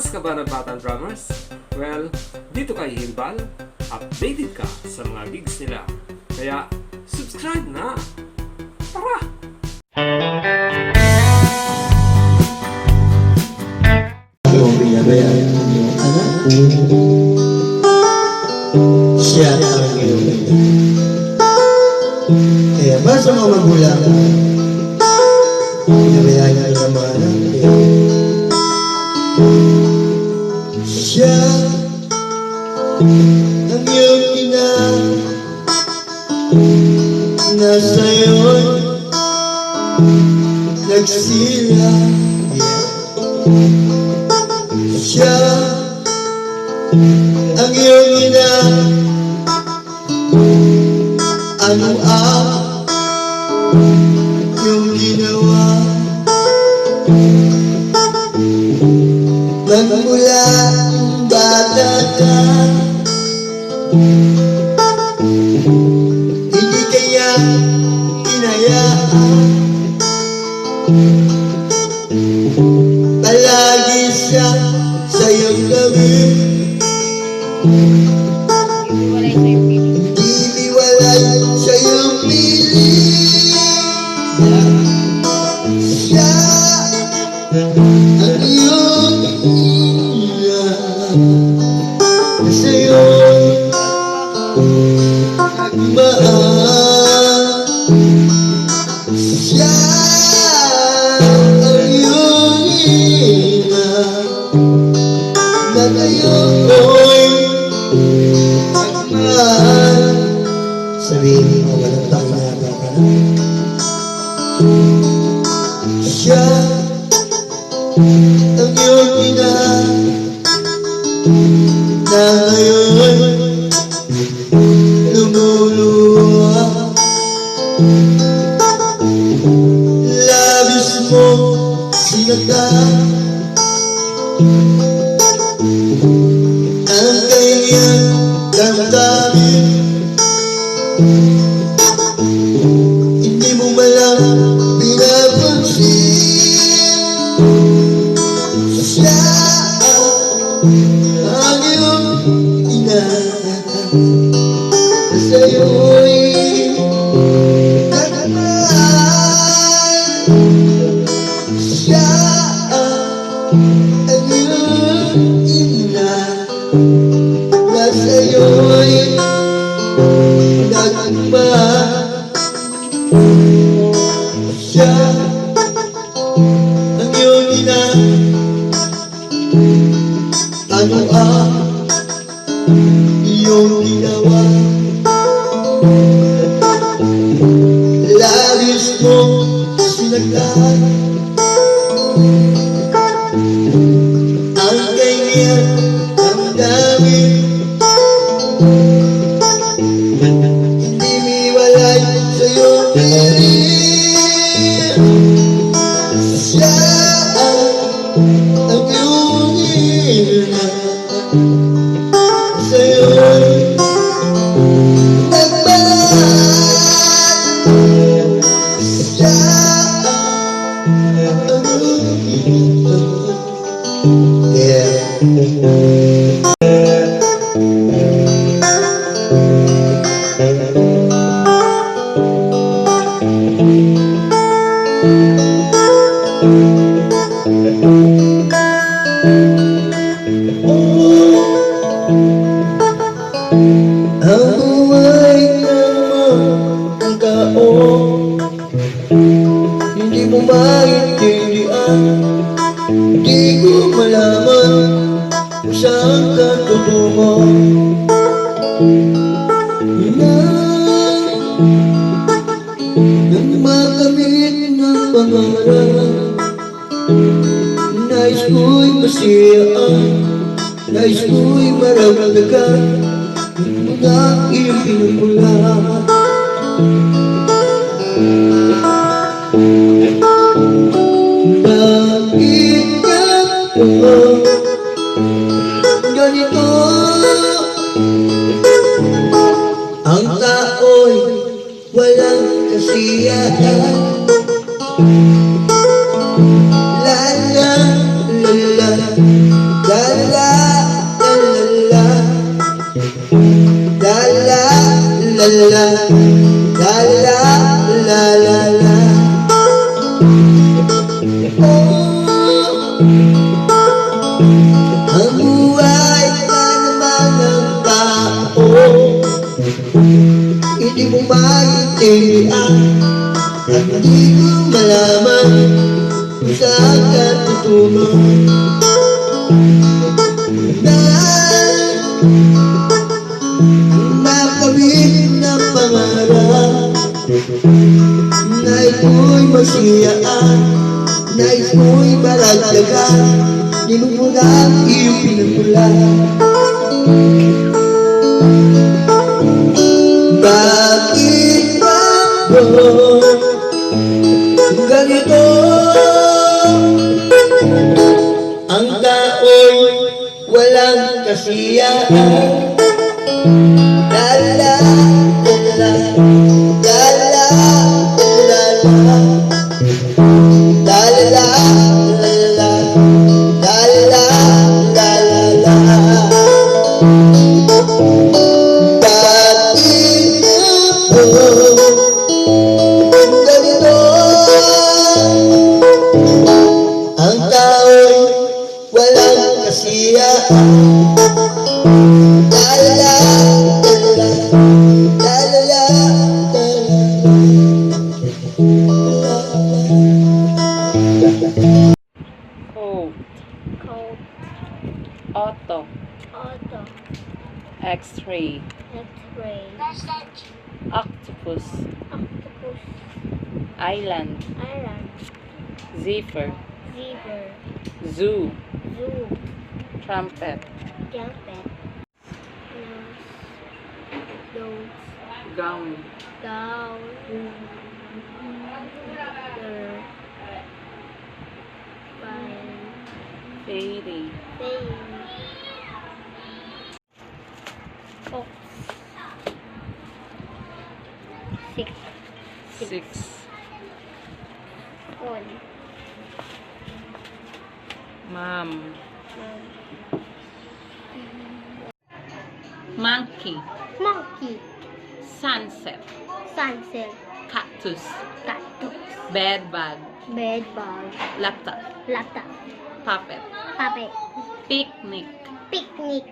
Fans ka ba ng Batang Drummers? Well, dito kay Himbal, updated ka sa mga gigs nila. Kaya, subscribe na! Tara! Yung binabayaan mo yung anak siya ang iyong ina. Kaya ba sa mga magulang binabayaan niya ang mga anak siya ang iyong ina na sa'yo'y nagsila. Siya ang iyong ina. Ano ang iyong ginawa? Magmula bata ka, hindi kaya hinayaan. Palagi siya sa'yong gawin. Hindi walay sa'yong piling. Siya ang iyong ina na sa'yo'y nagmahal. Siya ang iyong ina na ngayon nagmahal. Sabihin mo, walang pakinaba ka na. Siya ang iyong ina na ngayon lumuluha. Labis mo sinagdan ang kanyang damdamin. Hindi mo malang pinapansin. Siya ang iyong ina na sa'yo'y nagmahal. Siya ang iyong ina na sa'yo'y nagmahal. Siya ang iyong ina. Ano ang iyong ginawa? Labis mong sinagdan ang kanyang damdamin. Hindi miwalay sa'yong piling. Siya ang iyong ina sa'yo'y nagmahal. Siya ang iyong ina. Ang buhay naman ang kaon, hindi mo maintindihan. Hindi ko malaman kung saan ka tutungo. Nang makamit ng pangarap, nais ko'y masiyaan, nais ko'y maramdagan ang iyong pinupula. Bakit ganito? Ganito ang tao'y walang kasiyahan. La la la la sa katutunan. Dahil makamit na pangarap, nais ko'y masiyaan, nais ko'y balagdagan, linumula ang iyong pinagmulan. Bakit ako ganito? Ang tao'y walang kasiyahan. La la la la la la la la la la la la la la. Bakit ako ganito? Ang tao'y walang kasiyahan. La la la la la la Coat, Coat, auto, auto, x-ray, X-ray, octopus, octopus, island, island, zephyr, zebra, zoo, zoo, trumpet, trumpet, nose, gown, gown, fairy, fox, six, one, mom, monkey, monkey, sunset, sunset, cactus, cactus, bed bug, bed bug, laptop, laptop, puppet, puppet, picnic, picnic,